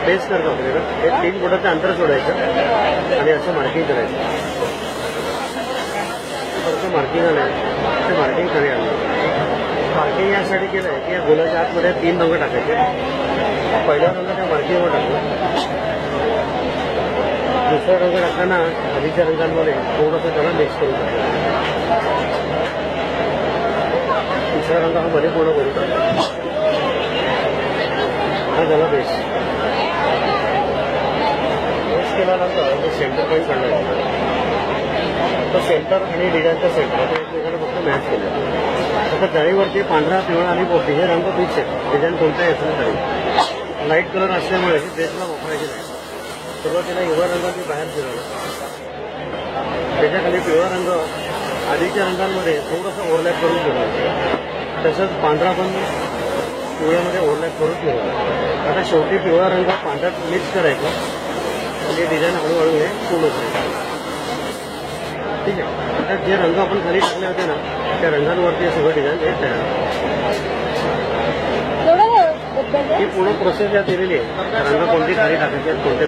Paste करतो आपल्याला हे 3 बोटाचं अंतर सोडायचं आणि असं मार्किंग करायचं. परत मार्किंग आलं ते मार्किंग खाली आलं. मार्किंग यासाठी केलं आहे की या गोलाच्या आतमध्ये 3 रंग टाकायचे. पहिला रंग त्या मार्किंगवर टाकला. दुसरा रंग टाकताना आधीच्या रंगांमध्ये थोडंसं त्याला मिक्स करून टाकलं. तिसरा रंग हा मध्ये पूर्ण करून टाकला. हा झाला बेस. बेस केल्यानंतर तो सेंटर पॉईंट काढला. तो सेंटर आणि डिझाईनचा सेंटर आता एकमेकांना फक्त मॅच केलं. आता जाळीवरती पांढरा, पिवळा आणि पोपटी हे रंग फिक्स आहे. डिझाईन कोणताही असलं तरी लाईट कलर असल्यामुळे ही बेसला वापरायची नाही. सुरुवातीला हिरवा रंग मी बाहेर फिरवला. त्याच्याखाली पिवळा रंग आधीच्या रंगांमध्ये थोडंसं ओव्हरलॅप करून फिरवला. तसंच पांढरा पण पिवळ्यामध्ये ओव्हरलॅप करून फिरवला. आता शेवटी पिवळा रंग पांढऱ्यात मिक्स करायचा आणि डिझाईन हळूहळू हे पूर्ण करायचं. ठीक आहे. आता जे रंग आपण खाली टाकले होते ना त्या रंगांवरती हे सगळं डिझाईन हे तयार. ही पूर्ण प्रोसेस या दिलेली आहे. रंग कोणती खाली टाकायचे कोणते